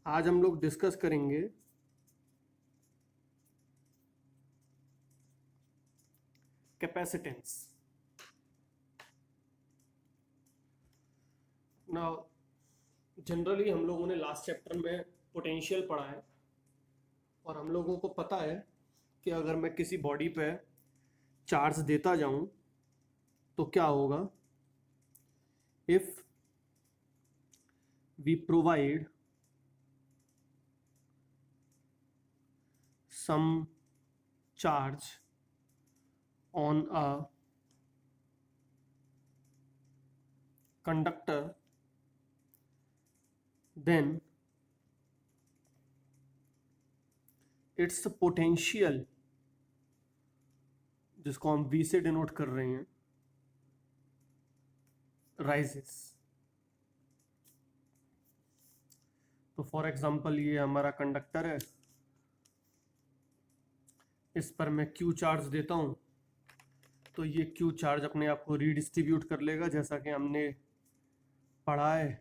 आज हम लोग डिस्कस करेंगे कैपेसिटेंस। ना जनरली हम लोगों ने लास्ट चैप्टर में पोटेंशियल पढ़ा है और हम लोगों को पता है कि अगर मैं किसी बॉडी पे चार्ज देता जाऊं तो क्या होगा if we provide some charge on a conductor then its potential, जिसको हम V से डिनोट कर रहे हैं, राइजेस। तो फॉर एग्जांपल ये हमारा कंडक्टर है, इस पर मैं Q चार्ज देता हूँ तो ये Q चार्ज अपने आप को रीडिस्ट्रीब्यूट कर लेगा जैसा कि हमने पढ़ा है।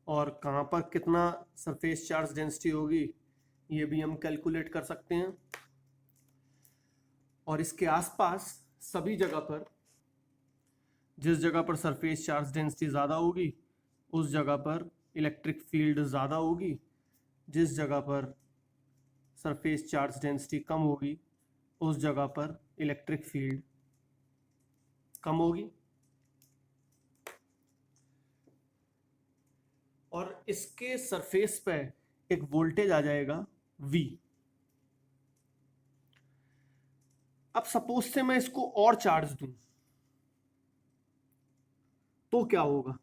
और कहाँ पर कितना सरफेस चार्ज डेंसिटी होगी ये भी हम कैलकुलेट कर सकते हैं। और इसके आसपास सभी जगह पर, जिस जगह पर सरफेस चार्ज डेंसिटी ज़्यादा होगी उस जगह पर इलेक्ट्रिक फील्ड ज़्यादा होगी, जिस जगह पर सरफेस चार्ज डेंसिटी कम होगी उस जगह पर इलेक्ट्रिक फील्ड कम होगी। और इसके सरफेस पे एक वोल्टेज आ जाएगा V। अब सपोज से मैं इसको और चार्ज दूं तो क्या होगा?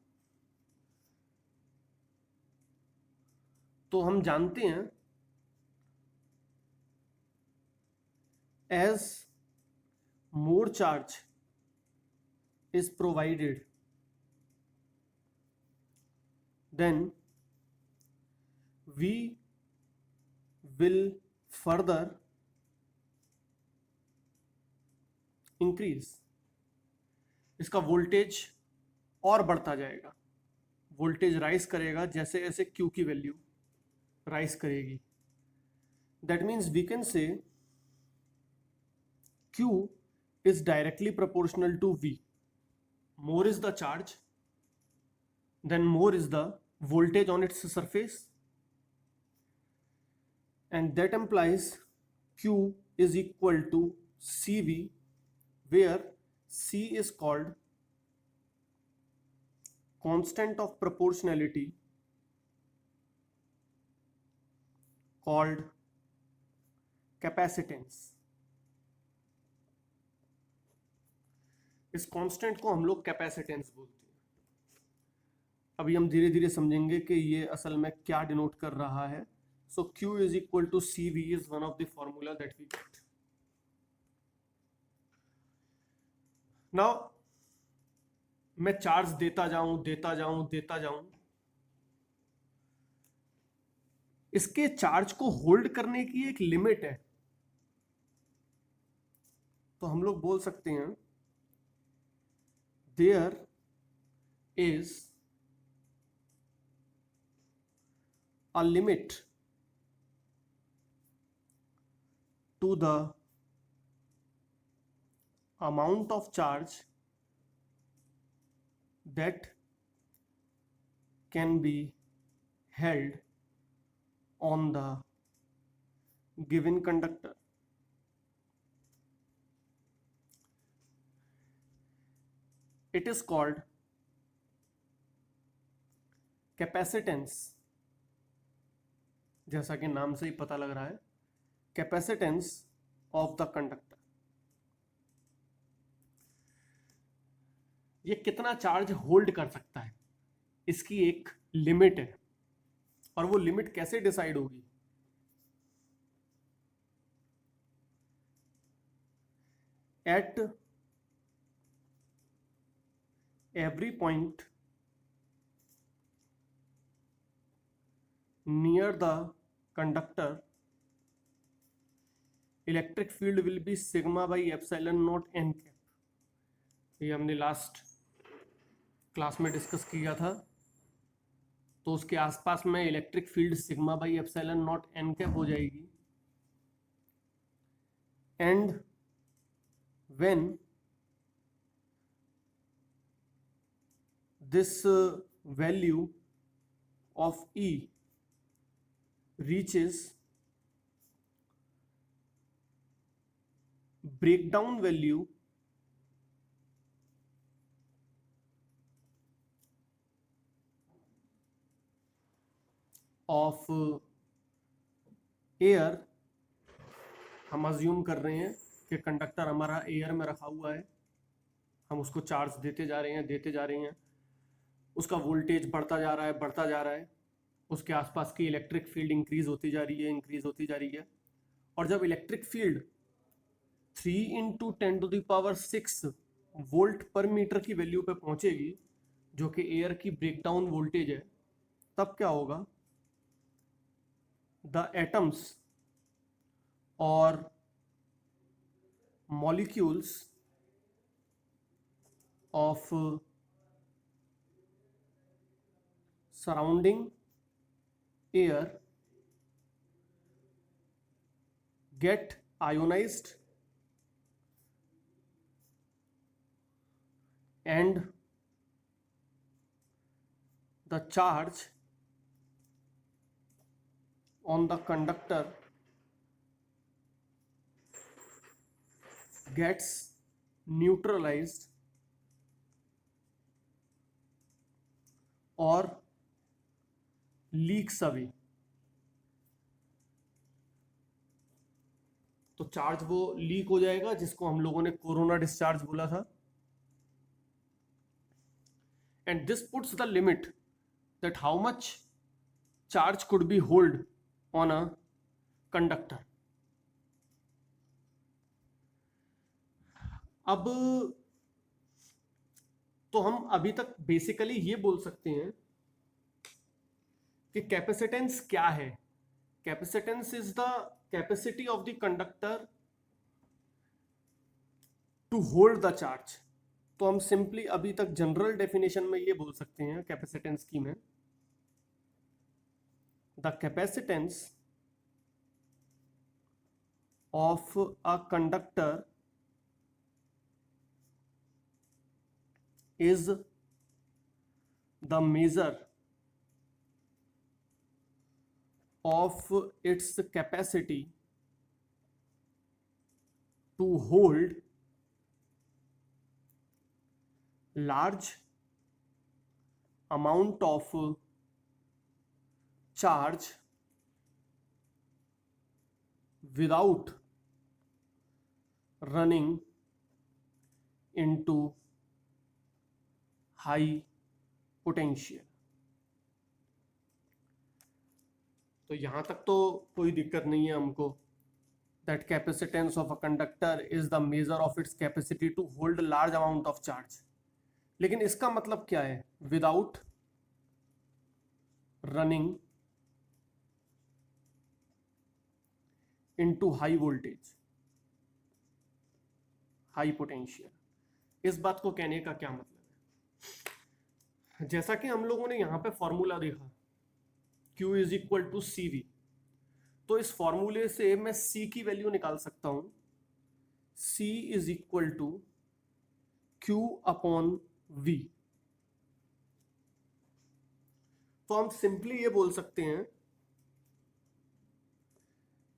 तो हम जानते हैं as more charge is provided then V will further increase। इसका वोल्टेज और बढ़ता जाएगा, वोल्टेज राइज करेगा जैसे जैसे Q की वैल्यू राइज करेगी। That means we can say Q is directly proportional to V. More is the charge, then more is the voltage on its surface, and that implies Q is equal to CV, where C is called constant of proportionality called capacitance। इस constant को हम लोग capacitance बोलते हैं। अभी हम धीरे धीरे समझेंगे कि ये असल में क्या डिनोट कर रहा है। So Q is equal to CV is one of the formula that we get. Now मैं चार्ज देता जाऊं, इसके चार्ज को होल्ड करने की एक लिमिट है। तो हम लोग बोल सकते हैं there is a limit to the amount of charge that can be held on the given conductor। It is called capacitance। जैसा कि नाम से ही पता लग रहा है, कैपेसिटेंस ऑफ द कंडक्टर। ये कितना चार्ज होल्ड कर सकता है इसकी एक लिमिट है। और वो लिमिट कैसे डिसाइड होगी? At every point near the conductor electric field will be sigma by epsilon not an cap. ये हमने लास्ट क्लास में डिस्कस किया था। तो उसके आसपास में electric field sigma by epsilon not an cap हो जाएगी. And when this value of E reaches breakdown value of air, हम अज्यूम कर रहे हैं कि कंडक्टर हमारा एयर में रखा हुआ है, हम उसको चार्ज देते जा रहे हैं, उसका वोल्टेज बढ़ता जा रहा है, उसके आसपास की इलेक्ट्रिक फील्ड इंक्रीज होती जा रही है, और जब इलेक्ट्रिक फील्ड 3 × 10⁶ वोल्ट पर मीटर की वैल्यू पे पहुंचेगी, जो कि एयर की ब्रेकडाउन वोल्टेज है, तब क्या होगा? द एटम्स और molecules of surrounding air get ionized and the charge on the conductor gets neutralized or leaks away. तो चार्ज वो लीक हो जाएगा, जिसको हम लोगों ने कोरोना डिस्चार्ज बोला था. And this puts the limit that how much charge could be hold on a conductor. अब तो हम अभी तक बेसिकली ये बोल सकते हैं कि कैपेसिटेंस क्या है. Capacitance is the capacity of the conductor to hold the charge. तो हम सिंपली अभी तक जनरल डेफिनेशन में ये बोल सकते हैं कैपेसिटेंस की में, the capacitance of a conductor is the measure of its capacity to hold large amount of charge without running into high potential. तो यहां तक तो कोई दिक्कत नहीं है हमको. That capacitance of a conductor is the measure of its capacity to hold large amount of charge. लेकिन इसका मतलब क्या है? Without running into high voltage, high potential. इस बात को कहने का क्या मतलब? जैसा कि हम लोगों ने यहां पे फॉर्मूला देखा Q is equal to CV, तो इस फॉर्मूले से मैं C की वैल्यू निकाल सकता हूं. C is equal to Q upon V. तो हम सिंपली ये बोल सकते हैं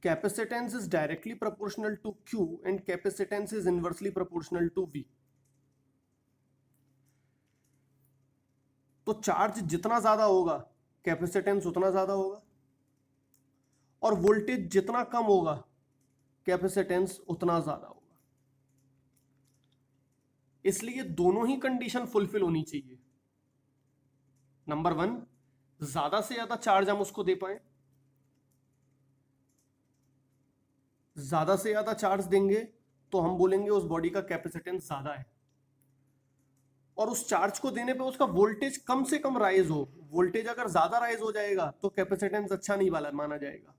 capacitance is directly proportional to Q and capacitance is inversely proportional to V. तो चार्ज जितना ज्यादा होगा कैपेसिटेंस उतना ज्यादा होगा, और वोल्टेज जितना कम होगा कैपेसिटेंस उतना ज्यादा होगा. इसलिए दोनों ही कंडीशन फुलफिल होनी चाहिए. नंबर 1, ज्यादा से ज्यादा चार्ज हम उसको दे पाए. ज्यादा से ज्यादा चार्ज देंगे तो हम बोलेंगे उस बॉडी का कैपेसिटेंस ज्यादा है, और उस चार्ज को देने पे उसका वोल्टेज कम से कम राइज हो. वोल्टेज अगर ज्यादा राइज हो जाएगा तो कैपेसिटेंस अच्छा नहीं वाला माना जाएगा.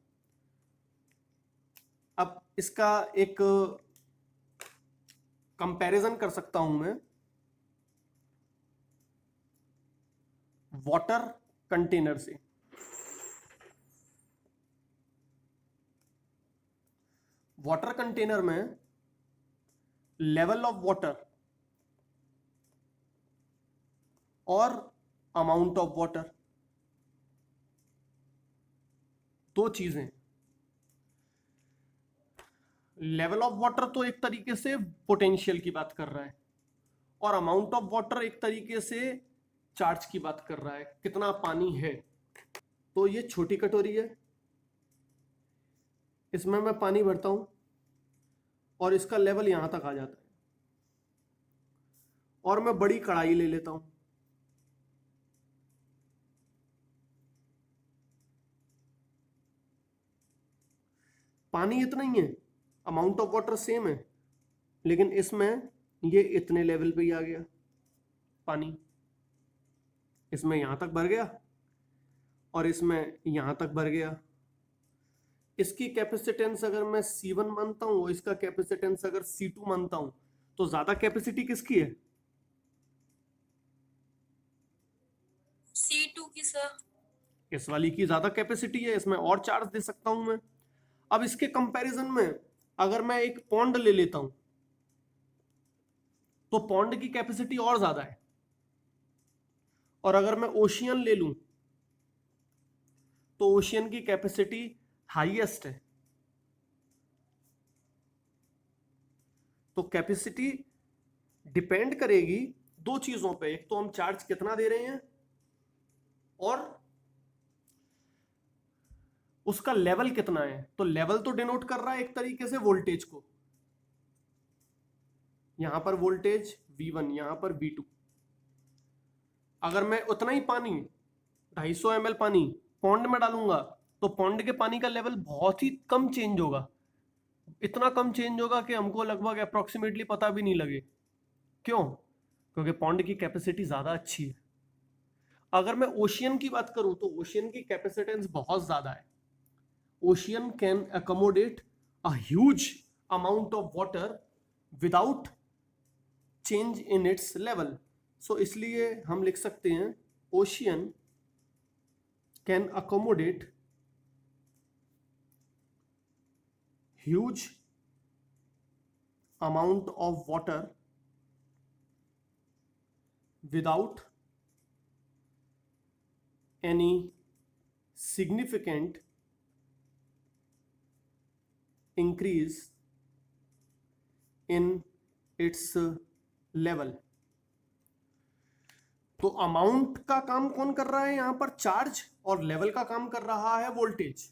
अब इसका एक कंपैरिजन कर सकता हूं मैं. वाटर कंटेनर से। वाटर कंटेनर में लेवल ऑफ वाटर और अमाउंट ऑफ वाटर, दो चीजें। लेवल ऑफ वाटर तो एक तरीके से पोटेंशियल की बात कर रहा है, और अमाउंट ऑफ वाटर एक तरीके से चार्ज की बात कर रहा है, कितना पानी है। तो ये छोटी कटोरी है, इसमें मैं पानी भरता हूं और इसका लेवल यहां तक आ जाता है, और मैं बड़ी कढ़ाई ले लेता हूं, पानी इतना ही है, अमाउंट ऑफ वाटर सेम है, लेकिन इसमें ये इतने लेवल पे ही आ गया पानी, इसमें यहां तक भर गया और इसमें यहां तक भर गया। इसकी कैपेसिटेंस अगर मैं C1 मानता हूं, इसका कैपेसिटेंस अगर C2 मानता हूं, तो ज्यादा कैपेसिटी किसकी है? C2 की सर। इस वाली की ज्यादा कैपेसिटी है, इसमें और चार्ज दे सकता हूं मैं। अब इसके कंपैरिजन में अगर मैं एक पॉन्ड ले लेता हूं, तो पॉन्ड की कैपेसिटी और ज्यादा है, और अगर मैं ओशियन ले लूं तो ओशियन की कैपेसिटी हाईएस्ट है। तो कैपेसिटी डिपेंड करेगी दो चीजों पे, एक तो हम चार्ज कितना दे रहे हैं और उसका लेवल कितना है। तो लेवल तो डिनोट कर रहा है एक तरीके से वोल्टेज को, यहां पर वोल्टेज V1, यहां पर V2। अगर मैं उतना ही पानी 250 ml पानी पॉन्ड में डालूंगा, तो पॉन्ड के पानी का लेवल बहुत ही कम चेंज होगा, इतना कम चेंज होगा कि हमको लगभग अप्रोक्सीमेटली पता भी नहीं लगे। क्यों? क्योंकि पॉन्ड की कैपेसिटी ज्यादा अच्छी है। अगर मैं ओशियन की बात करूं, तो ओशियन की कैपेसिटेंस बहुत ज्यादा है। Ocean can accommodate a huge amount of water without change in its level. So इसलिए हम लिख सकते हैं ocean can accommodate huge amount of water without any significant increase in its level। तो अमाउंट का काम कौन कर रहा है यहां पर? चार्ज। और लेवल का काम कर रहा है वोल्टेज।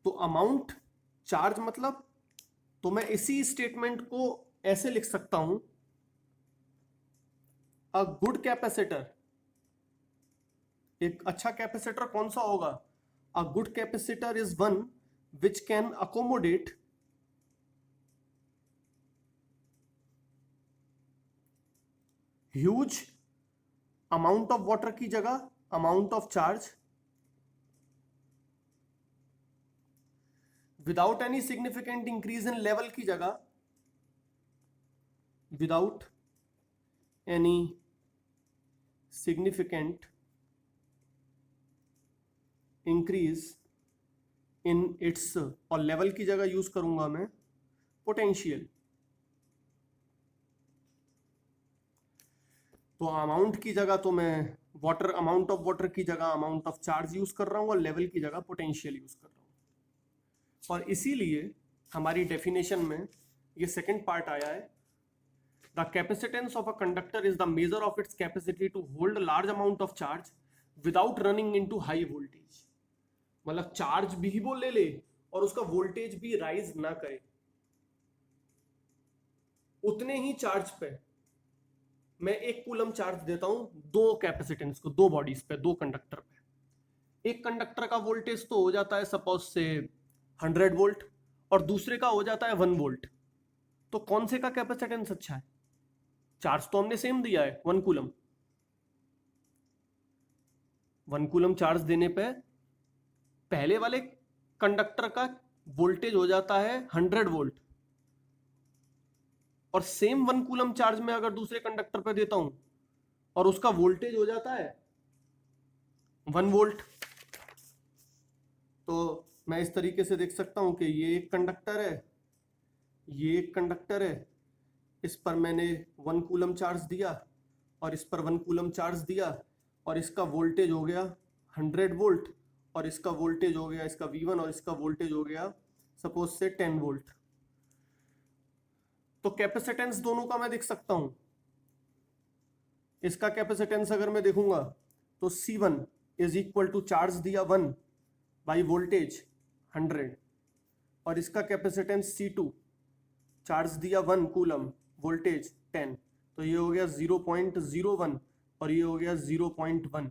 तो अमाउंट चार्ज मतलब, तो मैं इसी स्टेटमेंट को ऐसे लिख सकता हूं, अ गुड कैपेसिटर, एक अच्छा कैपेसिटर कौन सा होगा? A good capacitor is one which can accommodate huge amount of water की जगह amount of charge without any significant increase in level की जगह without any significant increase in its, और लेवल की जगह यूज करूंगा मैं पोटेंशियल। तो अमाउंट की जगह तो मैं वाटर, अमाउंट ऑफ वाटर की जगह अमाउंट ऑफ चार्ज यूज कर रहा हूं, और लेवल की जगह पोटेंशियल यूज कर रहा हूं। और इसीलिए हमारी डेफिनेशन में ये सेकंड पार्ट आया है, the capacitance of a conductor is the measure of its capacity to hold large amount of charge without running into high voltage. मतलब चार्ज भी वो ले ले और उसका वोल्टेज भी राइज ना करे, उतने ही चार्ज पे मैं 1 कूलम चार्ज देता हूं दो कैपेसिटेंस को, दो बॉडीज पे, दो कंडक्टर पे। एक कंडक्टर का वोल्टेज तो हो जाता है सपोज से 100 वोल्ट, और दूसरे का हो जाता है 1 वोल्ट। तो कौन से का कैपेसिटेंस अच्छा है? चार्ज तो हमने सेम दिया है, 1 कूलम। 1 कूलम चार्ज देने पे पहले वाले कंडक्टर का वोल्टेज हो जाता है 100 वोल्ट, और सेम 1 कूलम चार्ज में अगर दूसरे कंडक्टर पे देता हूं और उसका वोल्टेज हो जाता है 1 वोल्ट। तो मैं इस तरीके से देख सकता हूं कि ये एक कंडक्टर है, ये एक कंडक्टर है, इस पर मैंने 1 कूलम चार्ज दिया और इस पर 1 कूलम चार्ज दिया, और इसका वोल्टेज हो गया 100 वोल्ट, और इसका वोल्टेज हो गया, इसका V1 और इसका वोल्टेज हो गया सपोज से 10 वोल्ट। तो कैपेसिटेंस दोनों का मैं देख सकता हूं। इसका कैपेसिटेंस अगर मैं देखूंगा तो C1 is equal to charge दिया 1 बाई वोल्टेज 100, और इसका कैपेसिटेंस C2 चार्ज दिया 1 कूलम वोल्टेज 10, तो ये हो गया 0.01 और ये हो गया 0.1।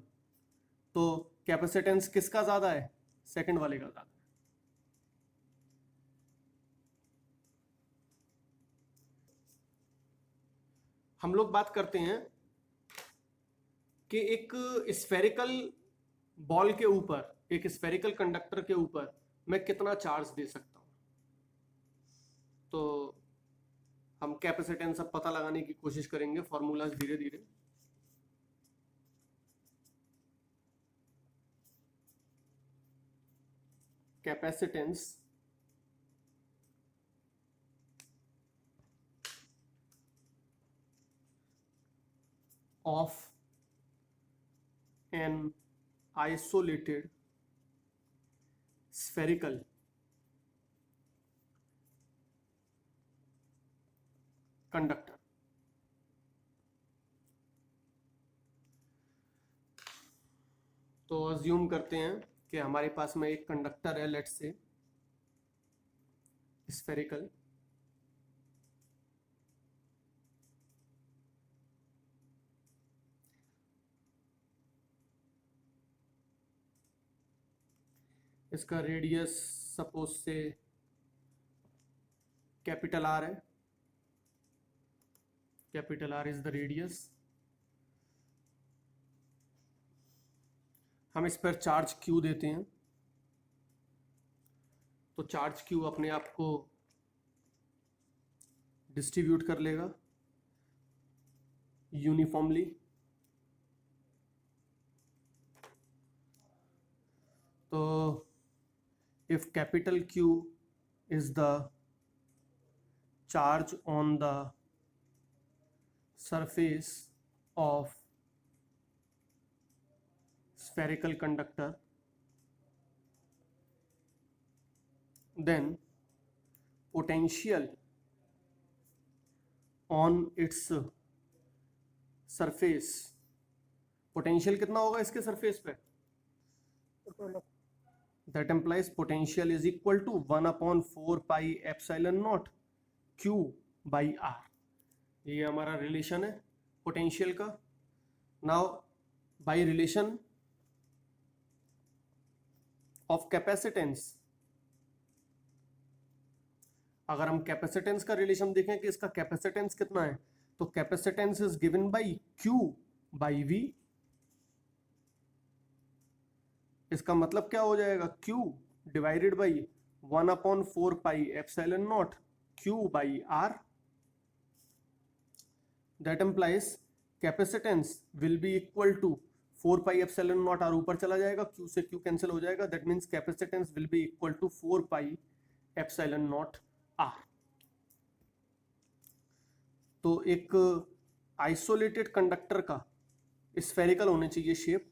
तो कैपेसिटेंस किसका ज्यादा है? सेकंड वाले का ज्यादा। हम लोग बात करते हैं कि एक स्फेरिकल बॉल के ऊपर, एक स्फेरिकल कंडक्टर के ऊपर मैं कितना चार्ज दे सकता हूं। तो हम कैपेसिटेंस अब पता लगाने की कोशिश करेंगे, फॉर्मूलाज धीरे धीरे। Capacitance of an isolated spherical conductor। तो अज्यूम करते हैं कि हमारे पास में एक कंडक्टर है, लेट्स से स्फेरिकल, इसका रेडियस सपोज से कैपिटल आर है, capital R is the radius. हम इस पर चार्ज क्यू देते हैं, तो चार्ज क्यू अपने आप को डिस्ट्रीब्यूट कर लेगा यूनिफॉर्मली। तो if capital Q is the charge on the surface of spherical conductor, then potential on its surface, potential कितना होगा इसके surface पे? That implies potential is equal to 1/4 pi epsilon naught Q by R। ये हमारा relation है potential का। Now by relation of capacitance, अगर हम कैपेसिटेंस का रिलेशन देखें कि इसका कैपेसिटेंस कितना है, तो capacitance is given by Q by V। इसका मतलब क्या हो जाएगा? Q divided by 1/4 pi epsilon naught Q by R। That implies capacitance will be equal to 4 pi epsilon naught R, ऊपर चला जाएगा, Q से Q कैंसिल हो जाएगा। That means capacitance will be equal to 4 pi epsilon naught R। तो एक isolated conductor का spherical होने चाहिए शेप,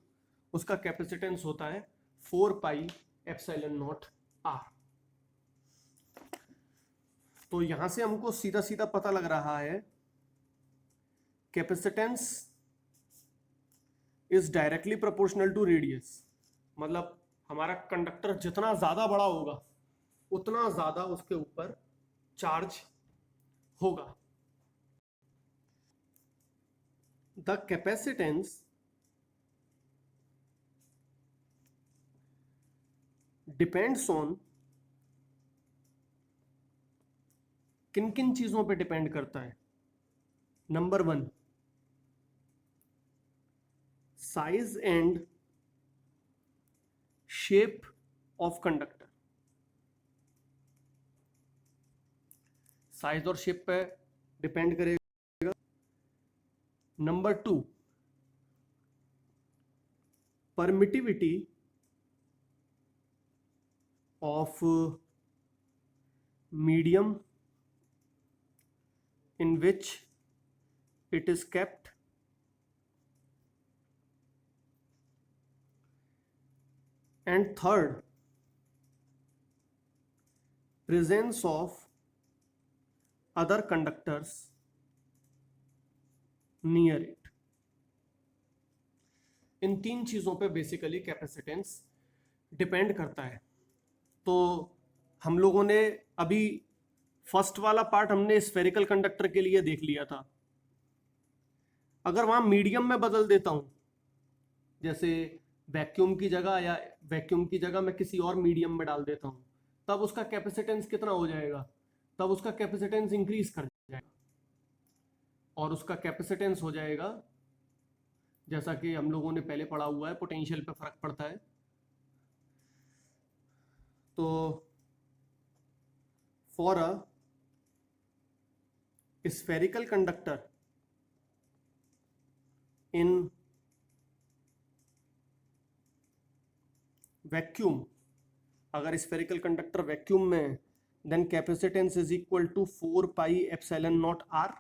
उसका कैपेसिटेंस होता है 4 पाई एप्सिलॉन नॉट R। तो यहां से हमको सीधा सीधा पता लग रहा है capacitance is directly proportional to radius. मतलब हमारा कंडक्टर जितना ज्यादा बड़ा होगा उतना ज्यादा उसके ऊपर चार्ज होगा। द कैपेसिटेंस डिपेंड्स ऑन, किन किन चीजों पे डिपेंड करता है? Number 1, size and shape of conductor. Size और शेप पे डिपेंड करेगा। Number 2, permittivity of medium in which it is kept, and third, presence of other conductors near it. इन तीन चीजों पे बेसिकली कैपेसिटेंस डिपेंड करता है। तो हम लोगों ने अभी फर्स्ट वाला पार्ट हमने स्फेरिकल कंडक्टर के लिए देख लिया था। अगर वहां मीडियम में बदल देता हूं, जैसे वैक्यूम की जगह, या वैक्यूम की जगह मैं किसी और मीडियम में डाल देता हूं, तब उसका कैपेसिटेंस कितना हो जाएगा? तब उसका कैपेसिटेंस इंक्रीज कर जाएगा, और उसका कैपेसिटेंस हो जाएगा, जैसा कि हम लोगों ने पहले पढ़ा हुआ है, पोटेंशियल पे फर्क पड़ता है। तो for a spherical conductor in vacuum, अगर स्फेरिकल कंडक्टर वैक्यूम में, then capacitance is equal to 4 pi epsilon naught R.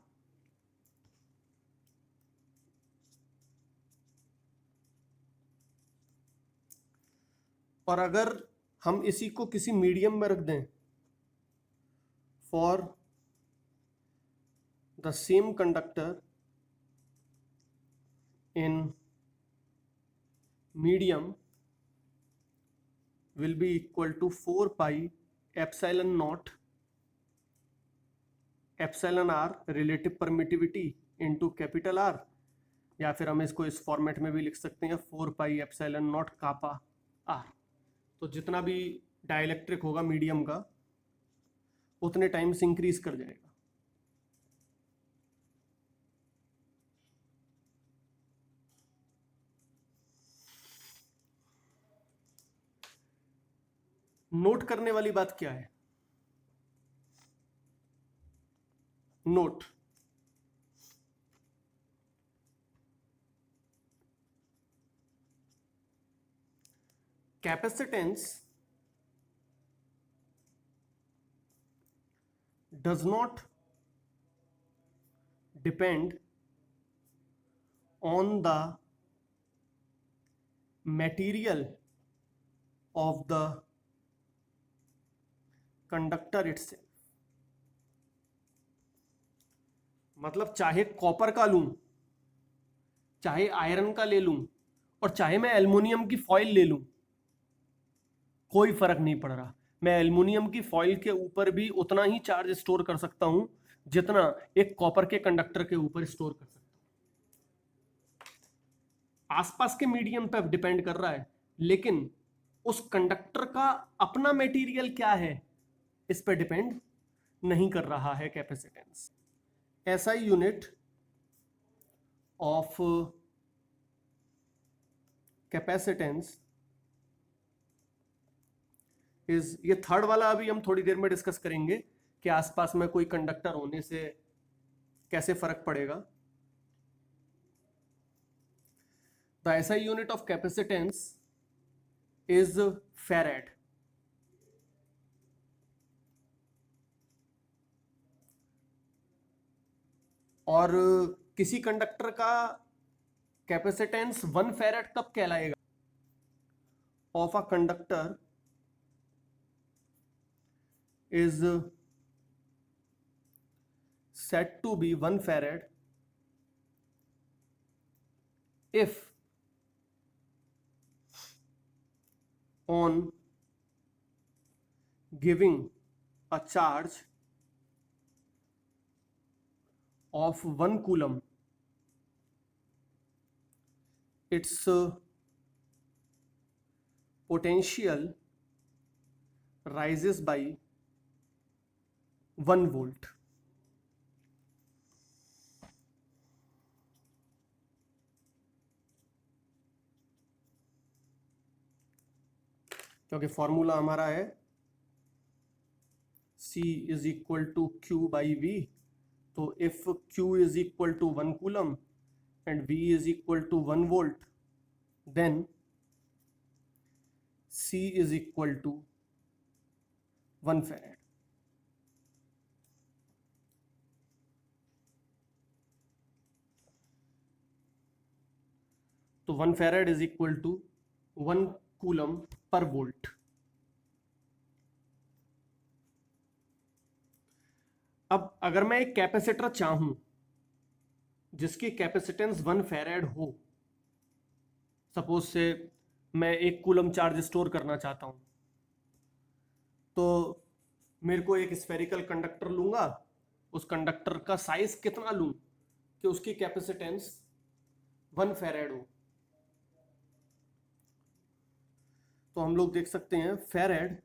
और अगर हम इसी को किसी मीडियम में रख दें, for the same conductor in medium will be equal to 4 pi epsilon naught epsilon r relative permittivity into capital R, या फिर हम इसको इस फॉर्मेट में भी लिख सकते हैं 4 pi epsilon naught kappa r। तो जितना भी डाइलेक्ट्रिक होगा मीडियम का, उतने टाइम्स इंक्रीज कर जाएगा। नोट करने वाली बात क्या है? Note, capacitance does not depend on the material of the conductor itself। मतलब चाहे कॉपर का लूं, चाहे आयरन का ले लूं, और चाहे मैं एल्युमिनियम की फॉइल ले लूं, कोई फर्क नहीं पड़ रहा। मैं एल्युमिनियम की फॉइल के ऊपर भी उतना ही चार्ज स्टोर कर सकता हूं जितना एक कॉपर के कंडक्टर के ऊपर स्टोर कर सकता हूं। आसपास के मीडियम पर डिपेंड कर रहा है, लेकिन उस कंडक्टर का अपना मटेरियल क्या है, इस पर डिपेंड नहीं कर रहा है कैपेसिटेंस। ऐसा ही यूनिट ऑफ कैपेसिटेंस इज, ये थर्ड वाला अभी हम थोड़ी देर में डिस्कस करेंगे कि आसपास में कोई कंडक्टर होने से कैसे फर्क पड़ेगा। द ऐसा unit of capacitance is farad. और किसी कंडक्टर का कैपेसिटेंस 1 फैराड कब कहलाएगा? Of a conductor is said to be 1 farad if on giving a charge of 1 coulomb its potential rises by 1 volt। क्योंकि फॉर्मूला हमारा है C is equal to Q by V, तो if Q is equal to 1 coulomb and V is equal to 1 volt, then C is equal to 1 farad. तो 1 farad is equal to 1 coulomb per volt. अब अगर मैं एक capacitor चाहूं जिसकी capacitance 1 farad हो, suppose से मैं 1 कूलम चार्ज स्टोर करना चाहता हूं, तो मेरे को एक स्फेरिकल कंडक्टर लूंगा, उस कंडक्टर का साइज कितना लूं कि उसकी कैपेसिटेंस 1 फैरेड हो। तो हम लोग देख सकते हैं farad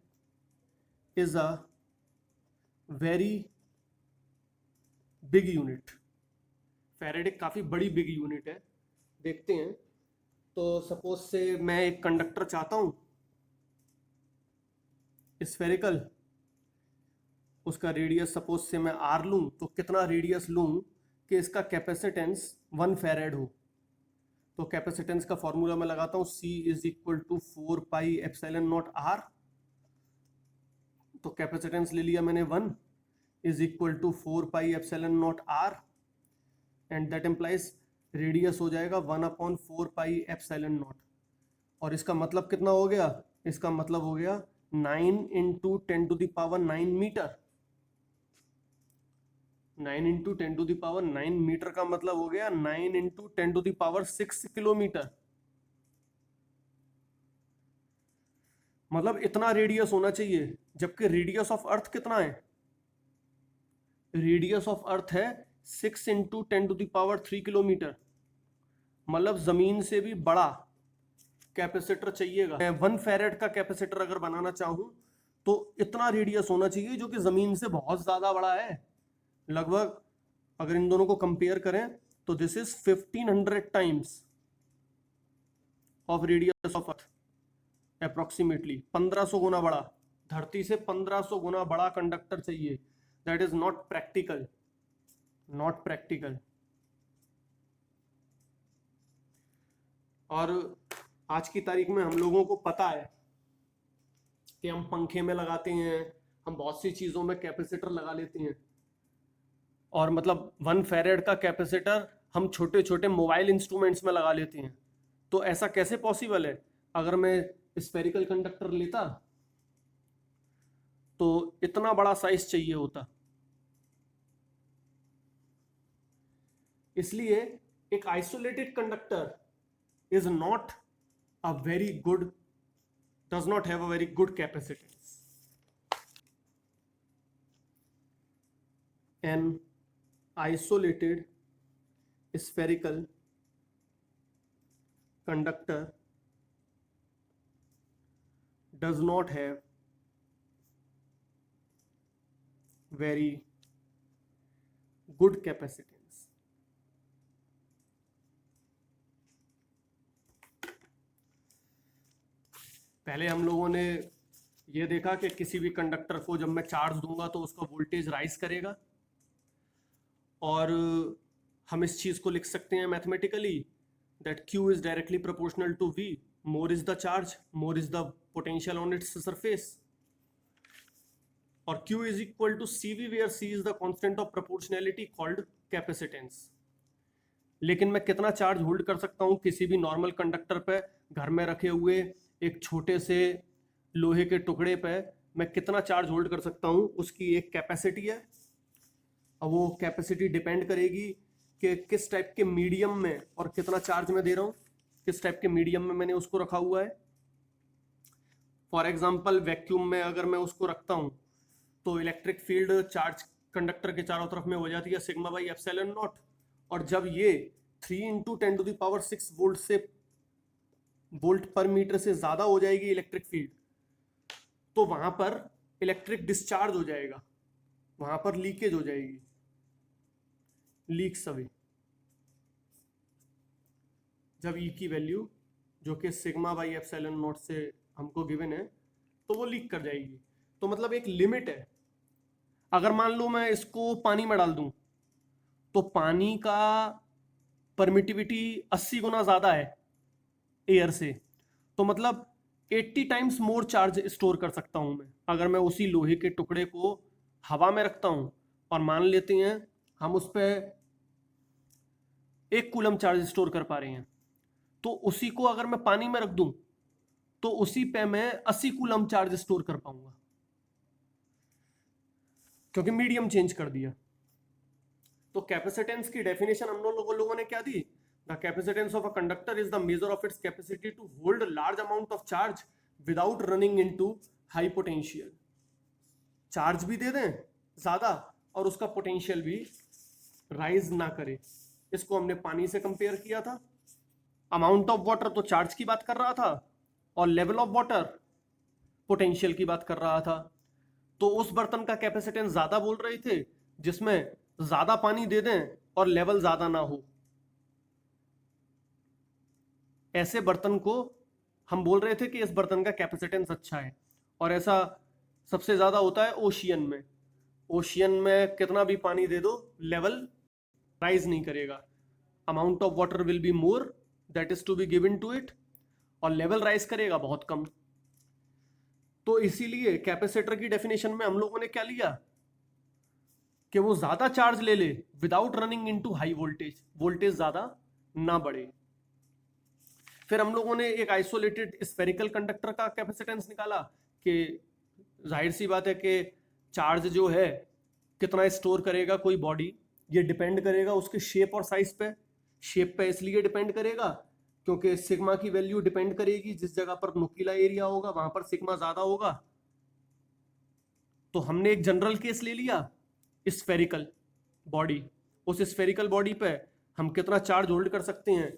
is a very big unit. Farad एक काफ़ी बड़ी बिग यूनिट है। देखते हैं, तो सपोज से मैं एक कंडक्टर चाहता हूँ स्फेरिकल, उसका रेडियस सपोज से मैं आर लूँ, तो कितना रेडियस लूँ कि इसका कैपेसिटेंस 1 फैरेड हो। तो कैपेसिटेंस का फॉर्मूला मैं लगाता हूँ, C is equal to 4 pi epsilon naught R। तो कैपेसिटेंस ले लिया मैंने 1 is equal to 4 pi epsilon naught R, and that implies radius हो जाएगा 1/4 पाई एप्सिलॉन नॉट। और इसका मतलब कितना हो गया? इसका मतलब हो गया 9 इंटू 10⁹ मीटर। 9 इंटू 10⁹ मीटर का मतलब हो गया 9 इंटू 10⁶ किलोमीटर। मतलब इतना रेडियस होना चाहिए, जबकि रेडियस ऑफ अर्थ कितना है? रेडियस ऑफ अर्थ है 6 इंटू 10⁻³ किलोमीटर। मतलब जमीन से भी बड़ा कैपेसिटर चाहिएगा। मैं 1 फैरेड का कैपेसिटर अगर बनाना चाहूं तो इतना रेडियस होना चाहिए, जो कि जमीन से बहुत ज्यादा बड़ा है। लगभग अगर इन दोनों को कंपेयर करें तो this is 1500 times of radius of earth, approximately 1500 गुना बड़ा। धरती से 1500 गुना बड़ा कंडक्टर चाहिए। That is not practical, not practical. और आज की तारीख में हम लोगों को पता है कि हम पंखे में लगाते हैं, हम बहुत सी चीज़ों में कैपेसिटर लगा लेते हैं, और मतलब 1 फैरेड का कैपेसिटर हम छोटे छोटे मोबाइल इंस्ट्रूमेंट्स में लगा लेते हैं। तो ऐसा कैसे पॉसिबल है? अगर मैं स्फेरिकल कंडक्टर लेता तो इतना बड़ा साइज चाहिए होता। इसलिए एक isolated conductor is not a very good, does not have a very good capacitance. An isolated spherical conductor does not have very good capacitance. पहले हम लोगों ने ये देखा कि किसी भी कंडक्टर को जब मैं चार्ज दूंगा तो उसका वोल्टेज राइज करेगा, और हम इस चीज़ को लिख सकते हैं mathematically that Q is directly proportional to V, more is the charge, more is the potential on its surface. और Q is equal to CV, where C is the constant of proportionality called capacitance. लेकिन मैं कितना charge hold कर सकता हूँ किसी भी normal conductor पे? घर में रखे हुए एक छोटे से लोहे के टुकड़े पे मैं कितना चार्ज होल्ड कर सकता हूँ, उसकी एक कैपेसिटी है। अब वो कैपेसिटी डिपेंड करेगी कि किस टाइप के मीडियम में और कितना चार्ज मैं दे रहा हूँ, किस टाइप के मीडियम में मैंने उसको रखा हुआ है। फॉर एग्जांपल वैक्यूम में अगर मैं उसको रखता हूँ तो इलेक्ट्रिक फील्ड चार्ज कंडक्टर के चारों तरफ में हो जाती है सिग्मा बाई एप्सिलॉन नॉट। और जब ये 3 इंटू 10⁶ वोल्ट से वोल्ट पर मीटर से ज्यादा हो जाएगी इलेक्ट्रिक फील्ड, तो वहां पर इलेक्ट्रिक डिस्चार्ज हो जाएगा, वहां पर लीकेज हो जाएगी, लीक्स अवे। जब ई की वैल्यू जो कि सिग्मा बाई एप्सिलॉन नॉट से हमको गिवन है, तो वो लीक कर जाएगी। तो मतलब एक लिमिट है। अगर मान लो मैं इसको पानी में डाल दूं तो पानी का परमिटिविटी 80 गुना ज्यादा है एयर से। तो मतलब 80 टाइम्स मोर चार्ज स्टोर कर सकता हूं मैं अगर मैं उसी लोहे के टुकड़े को हवा में रखता हूं। और मान लेते हैं हम उस पर 1 कूलम चार्ज स्टोर कर पा रहे हैं, तो उसी को अगर मैं पानी में रख दूं तो उसी पे मैं 80 कूलम चार्ज स्टोर कर पाऊंगा, क्योंकि मीडियम चेंज कर दिया। तो कैपेसिटेंस की डेफिनेशन हम लोगों ने क्या दी? The capacitance of a conductor is the measure of its capacity to hold large amount of charge without running into high potential. Charge भी दे दें ज्यादा और उसका पोटेंशियल भी राइज ना करे। इसको हमने पानी से कंपेयर किया था। अमाउंट ऑफ वाटर तो चार्ज की बात कर रहा था और लेवल ऑफ वाटर पोटेंशियल की बात कर रहा था। तो उस बर्तन का कैपेसिटेंस ज्यादा बोल रहे थे जिसमें ज्यादा पानी दे दें और लेवल ज्यादा ना हो। ऐसे बर्तन को हम बोल रहे थे कि इस बर्तन का कैपेसिटेंस अच्छा है। और ऐसा सबसे ज्यादा होता है ओशियन में। ओशियन में कितना भी पानी दे दो लेवल राइज नहीं करेगा। Amount of water will be more that is to be given to it, और लेवल राइज करेगा बहुत कम। तो इसीलिए कैपेसिटर की डेफिनेशन में हम लोगों ने क्या लिया कि वो ज्यादा चार्ज ले ले without running into high voltage, voltage ज्यादा ना बढ़े। फिर हम लोगों ने एक आइसोलेटेड स्फेरिकल कंडक्टर का कैपेसिटेंस निकाला कि जाहिर सी बात है कि चार्ज जो है कितना स्टोर करेगा कोई बॉडी, ये डिपेंड करेगा उसके शेप और साइज पे। शेप पे इसलिए डिपेंड करेगा क्योंकि सिग्मा की वैल्यू डिपेंड करेगी, जिस जगह पर नुकीला एरिया होगा वहां पर सिग्मा ज्यादा होगा। तो हमने एक जनरल केस ले लिया स्फेरिकल बॉडी। उस स्फेरिकल बॉडी पे हम कितना चार्ज होल्ड कर सकते हैं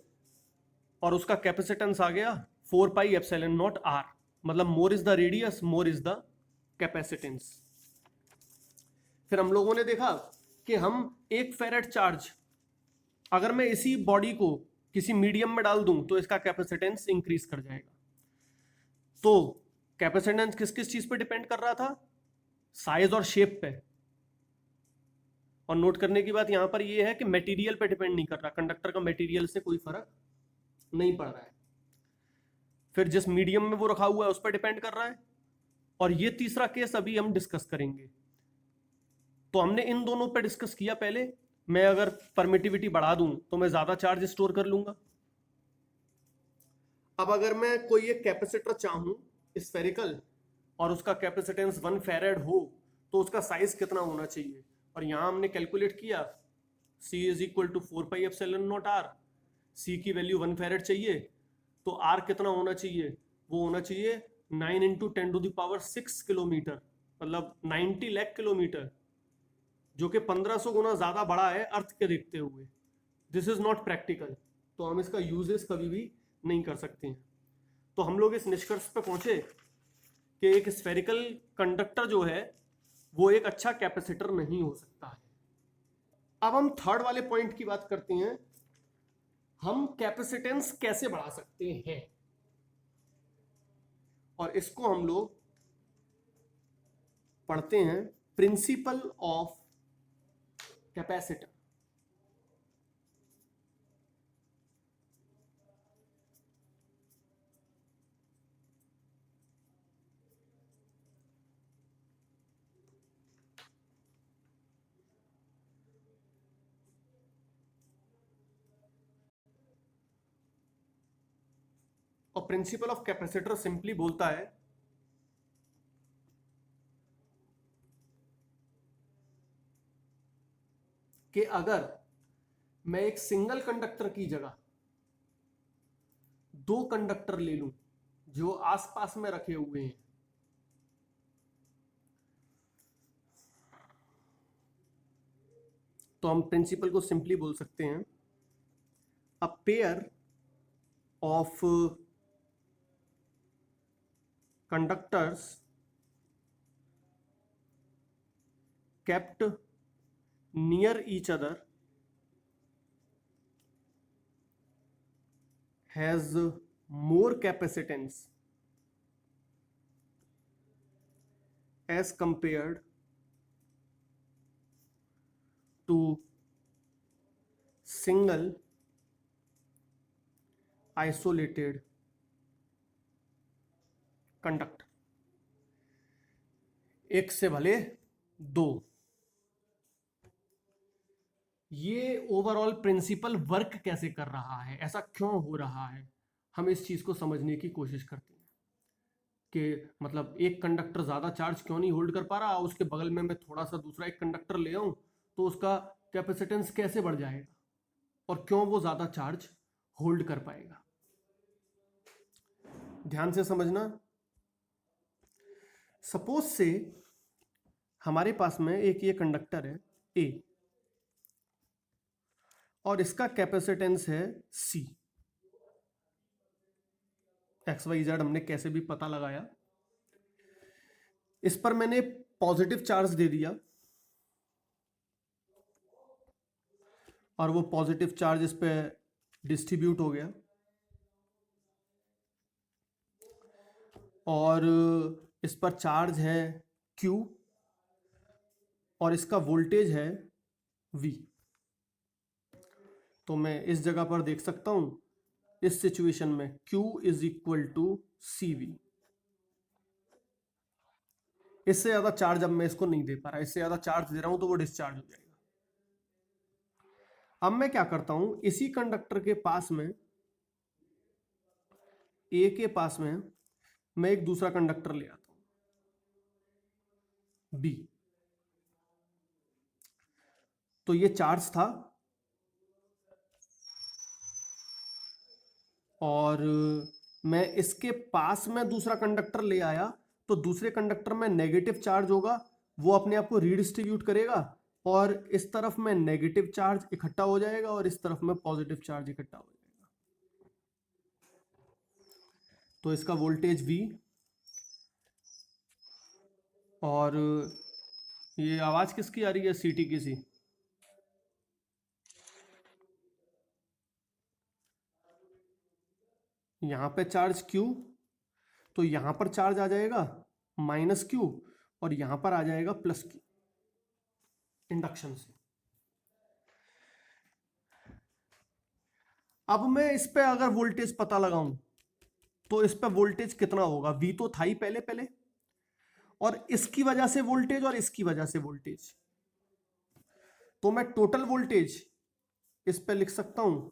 और उसका कैपेसिटेंस आ गया 4 पाई एप्सिलॉन नॉट आर। मतलब more is the radius more is the capacitance. फिर हम लोगों ने देखा कि हम 1 फेरेड चार्ज अगर मैं इसी बॉडी को किसी मीडियम में डाल दूं तो इसका कैपेसिटेंस इंक्रीज कर जाएगा। तो कैपेसिटेंस किस किस चीज पे डिपेंड कर रहा था? साइज और शेप पे। और नोट करने की बात यहां पर यह है कि मटेरियल पे डिपेंड नहीं कर रहा, कंडक्टर का मटेरियल से कोई फर्क नहीं पड़ रहा है। फिर जिस मीडियम में वो रखा हुआ है उस पर डिपेंड कर रहा है। और ये तीसरा केस अभी हम डिस्कस करेंगे। तो हमने इन दोनों पे डिस्कस किया पहले। मैं अगर परमिटिविटी बढ़ा दूं तो मैं ज्यादा चार्ज स्टोर कर लूंगा। अब अगर मैं कोई एक कैपेसिटर चाहूं स्फेरिकल और उसका कैपेसिटेंस 1 फेरेड हो तो उसका साइज कितना होना चाहिए? और यहां हमने कैलकुलेट किया C is equal to 4 pi epsilon naught R. C की वैल्यू 1 फेरेड चाहिए तो R कितना होना चाहिए? वो होना चाहिए 9 इंटू 10⁶ किलोमीटर, मतलब 90 लाख किलोमीटर, जो कि 1500 गुना ज्यादा बड़ा है अर्थ के देखते हुए। दिस इज नॉट प्रैक्टिकल, तो हम इसका यूजेस कभी भी नहीं कर सकते हैं। तो हम लोग इस निष्कर्ष पे पहुंचे कि एक स्फेरिकल कंडक्टर जो है वो एक अच्छा कैपेसिटर नहीं हो सकता है। अब हम थर्ड वाले पॉइंट की बात करते हैं, हम कैपेसिटेंस कैसे बढ़ा सकते हैं। और इसको हम लोग पढ़ते हैं प्रिंसिपल ऑफ कैपेसिटर। और प्रिंसिपल ऑफ कैपेसिटर सिंपली बोलता है कि अगर मैं एक सिंगल कंडक्टर की जगह 2 कंडक्टर ले लूं जो आसपास में रखे हुए हैं, तो हम प्रिंसिपल को सिंपली बोल सकते हैं a pair of conductors kept near each other has more capacitance as compared to single isolated conductor, एक से भले दो। ये ओवरऑल प्रिंसिपल वर्क कैसे कर रहा है, ऐसा क्यों हो रहा है, हम इस चीज को समझने की कोशिश करते हैं कि मतलब एक कंडक्टर ज्यादा चार्ज क्यों नहीं होल्ड कर पा रहा, उसके बगल में मैं थोड़ा सा दूसरा एक कंडक्टर ले आऊं तो उसका कैपेसिटेंस कैसे बढ़ जाएगा और क्यों वो ज्यादा चार्ज होल्ड कर पाएगा। ध्यान से समझना। सपोज से हमारे पास में एक ये कंडक्टर है ए और इसका कैपेसिटेंस है सी। एक्स वाई जेड हमने कैसे भी पता लगाया। इस पर मैंने पॉजिटिव चार्ज दे दिया और वो पॉजिटिव चार्ज इस पे डिस्ट्रीब्यूट हो गया और इस पर चार्ज है Q और इसका वोल्टेज है V। तो मैं इस जगह पर देख सकता हूं इस सिचुएशन में Q is equal to CV। इससे ज्यादा चार्ज अब मैं इसको नहीं दे पा रहा, इससे ज्यादा चार्ज दे रहा हूं तो वो डिस्चार्ज हो जाएगा। अब मैं क्या करता हूं, इसी कंडक्टर के पास में ए के पास में मैं एक दूसरा कंडक्टर ले आता हूं बी। तो ये चार्ज था और मैं इसके पास में दूसरा कंडक्टर ले आया तो दूसरे कंडक्टर में नेगेटिव चार्ज होगा, वो अपने आप को रीडिस्ट्रीब्यूट करेगा और इस तरफ में नेगेटिव चार्ज इकट्ठा हो जाएगा और इस तरफ में पॉजिटिव चार्ज इकट्ठा हो जाएगा। तो इसका वोल्टेज V और ये आवाज किसकी आ रही है, सीटी की सी। यहां पे चार्ज Q तो यहां पर चार्ज आ जाएगा -Q और यहां पर आ जाएगा +Q इंडक्शन से। अब मैं इस पे अगर वोल्टेज पता लगाऊं तो इस पे वोल्टेज कितना होगा, V तो था ही पहले पहले और इसकी वजह से वोल्टेज और इसकी वजह से वोल्टेज, तो मैं टोटल वोल्टेज इस पे लिख सकता हूं।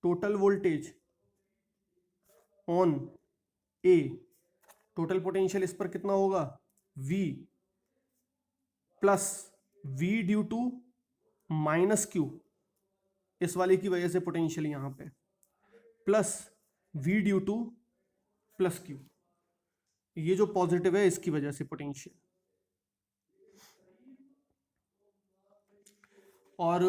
Total voltage on A, total potential इस पर कितना होगा V plus V due to -Q, इस वाले की वजह से पोटेंशियल यहां पे, plus V due to +Q, ये जो पॉजिटिव है इसकी वजह से पोटेंशियल। और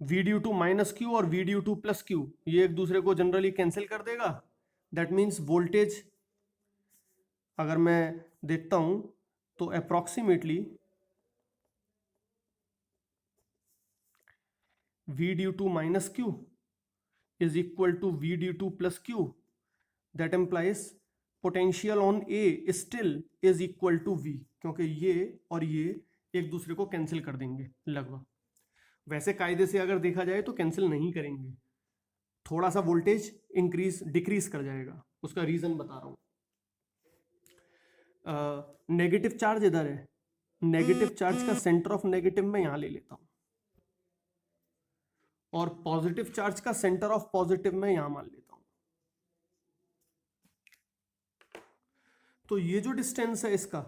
V ड्यू टू -Q और V ड्यू टू +Q ये एक दूसरे को जनरली कैंसिल कर देगा। दैट मीन्स वोल्टेज अगर मैं देखता हूं तो approximately V due to -Q is equal to V due to +Q. That implies potential on A still is equal to V, क्योंकि ये और ये एक दूसरे को कैंसिल कर देंगे लगभग। वैसे कायदे से अगर देखा जाए तो कैंसिल नहीं करेंगे, थोड़ा सा वोल्टेज इंक्रीज डिक्रीज कर जाएगा। उसका रीजन बता रहा हूं। नेगेटिव चार्ज इधर है, नेगेटिव चार्ज का सेंटर ऑफ नेगेटिव में यहां ले लेता हूं और पॉजिटिव चार्ज का सेंटर ऑफ पॉजिटिव में यहां मान लेता हूं। तो ये जो डिस्टेंस है इसका,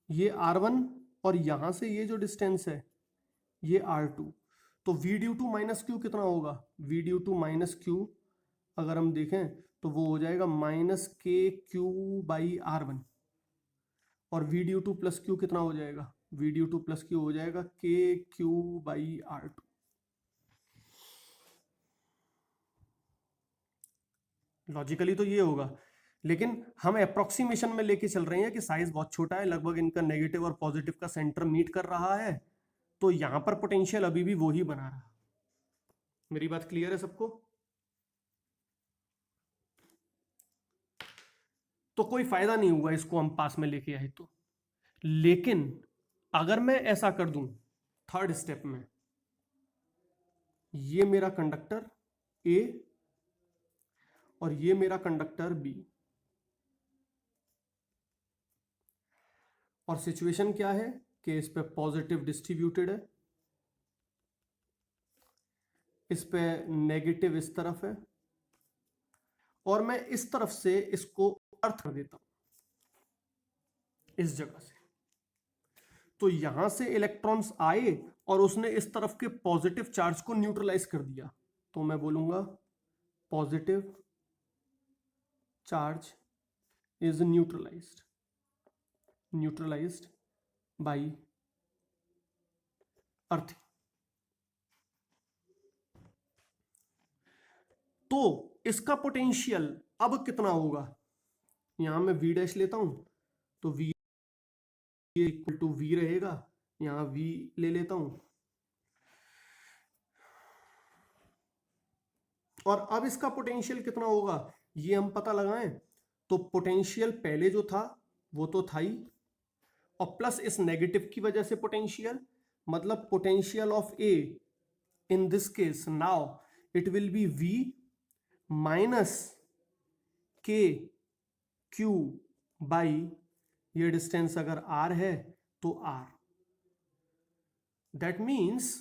ये R1 और यहां से ये जो डिस्टेंस है ये R2। तो V ड्यू टू -Q कितना होगा, V ड्यू टू -Q अगर हम देखें तो वो हो जाएगा -KQ/R1 और V ड्यू टू +Q कितना हो जाएगा, V ड्यू टू +Q हो जाएगा KQ/R2। लॉजिकली तो ये होगा, लेकिन हम अप्रोक्सीमेशन में लेके चल रहे हैं कि साइज बहुत छोटा है, लगभग इनका नेगेटिव और पॉजिटिव का सेंटर मीट कर रहा है, तो यहां पर पोटेंशियल अभी भी वो ही बना रहा। मेरी बात क्लियर है सबको? तो कोई फायदा नहीं हुआ इसको हम पास में लेके आए तो। लेकिन अगर मैं ऐसा कर दूं थर्ड स्टेप में, ये मेरा कंडक्टर ए और ये मेरा कंडक्टर बी। और सिचुएशन क्या है कि इस पे पॉजिटिव डिस्ट्रीब्यूटेड है, इस पे नेगेटिव इस तरफ है, और मैं इस तरफ से इसको अर्थ कर देता हूं इस जगह से। तो यहां से इलेक्ट्रॉन्स आए और उसने इस तरफ के पॉजिटिव चार्ज को न्यूट्रलाइज कर दिया, तो मैं बोलूंगा positive charge is neutralised by earth. तो इसका पोटेंशियल अब कितना होगा, यहां मैं V डैश लेता हूं, तो V इक्वल टू V रहेगा, यहां V ले लेता हूं, और अब इसका पोटेंशियल कितना होगा ये हम पता लगाएं। तो पोटेंशियल पहले जो था वो तो था ही, और प्लस इस नेगेटिव की वजह से पोटेंशियल, मतलब potential of A in this case now it will be V minus के क्यू बाई, ये डिस्टेंस अगर R है तो R। That means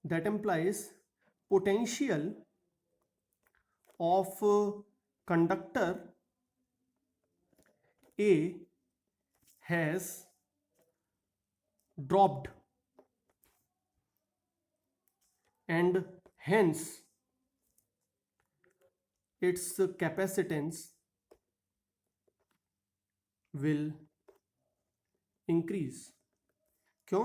that implies potential of conductor A has dropped and hence its capacitance will increase। क्यों?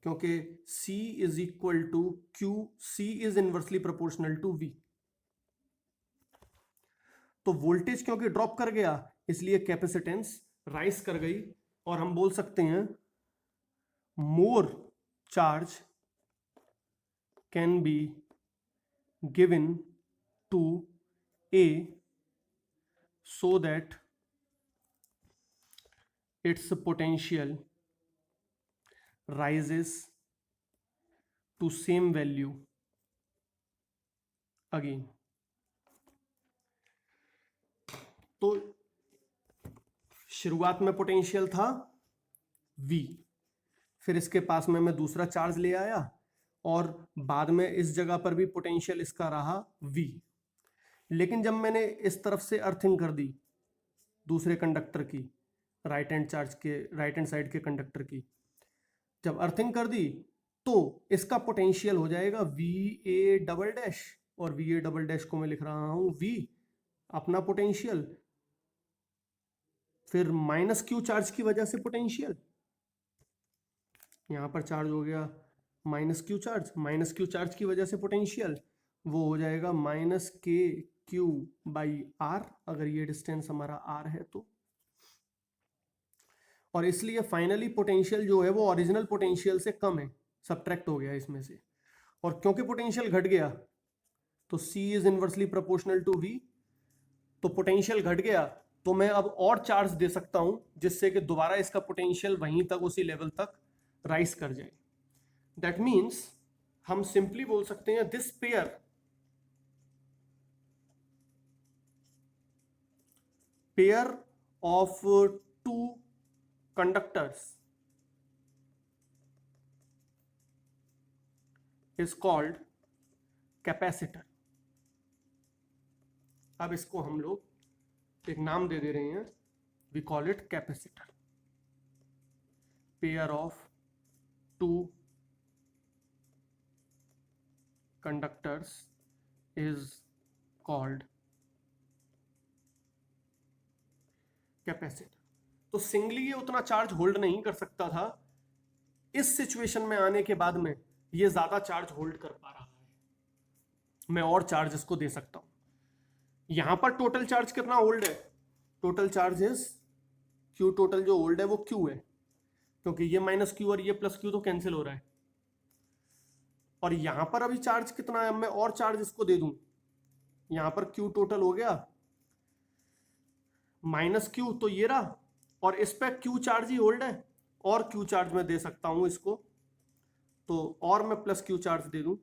क्योंकि C is equal to Q, C is inversely proportional to V। तो voltage क्योंकि drop कर गया इसलिए capacitance rise कर गई, और हम बोल सकते हैं more charge can be given to A so that its potential rises to same value again। तो शुरुआत में पोटेंशियल था V, फिर इसके पास में मैं दूसरा चार्ज ले आया, और बाद में इस जगह पर भी पोटेंशियल इसका रहा V। लेकिन जब मैंने इस तरफ से अर्थिंग कर दी दूसरे कंडक्टर की, राइट हैंड साइड के कंडक्टर की, जब अर्थिंग कर दी तो इसका पोटेंशियल हो जाएगा VA डबल डैश, और VA डबल डैश को मैं लिख रहा हूं V अपना पोटेंशियल, फिर माइनस Q चार्ज की वजह से पोटेंशियल, यहां पर चार्ज हो गया माइनस Q चार्ज की वजह से पोटेंशियल वो हो जाएगा माइनस KQ बाई R, अगर ये डिस्टेंस हमारा R है तो। और इसलिए फाइनली पोटेंशियल जो है वो ओरिजिनल पोटेंशियल से कम है, सब्ट्रैक्ट हो गया इसमें से, और क्योंकि पोटेंशियल घट गया तो C is inversely proportional to V, तो पोटेंशियल घट गया तो मैं अब और चार्ज दे सकता हूं जिससे कि दोबारा इसका पोटेंशियल वहीं तक उसी लेवल तक राइज कर जाए। दैट मीन्स हम सिंपली बोल सकते हैं this pair of two conductors is called capacitor। अब इसको हम लोग एक नाम दे दे रहे हैं, we call it capacitor। pair of two conductors is called capacitor। तो सिंगली ये उतना चार्ज होल्ड नहीं कर सकता था, इस सिचुएशन में आने के बाद में ये ज्यादा चार्ज होल्ड कर पा रहा है, मैं और चार्ज इसको दे सकता हूं। यहां पर टोटल चार्ज कितना होल्ड है, total charge is Q, total जो होल्ड है वो Q है, क्योंकि ये माइनस Q और ये प्लस Q तो कैंसिल हो रहा है। और यहां पर अभी चार्ज कितना है, मैं और चार्ज इसको दे दूं, यहां पर Q टोटल हो गया माइनस Q, तो ये रहा, और इस पे Q चार्ज ही होल्ड है, और Q चार्ज मैं दे सकता हूं इसको, तो और मैं प्लस Q चार्ज दे दूं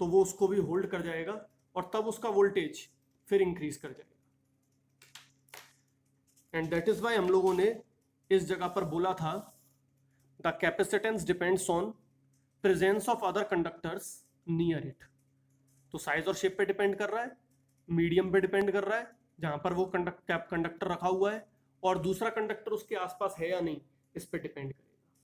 तो वो उसको भी होल्ड कर जाएगा, और तब उसका वोल्टेज फिर इंक्रीज कर जाएगा। एंड दैट इज वाई हम लोगों ने इस जगह पर बोला था the capacitance depends on presence of other conductors near it. तो साइज और शेप पे डिपेंड कर रहा है, मीडियम पे डिपेंड कर रहा है जहां पर वो कंडक्टर रखा हुआ है, और दूसरा कंडक्टर उसके आसपास है या नहीं इस पे डिपेंड कर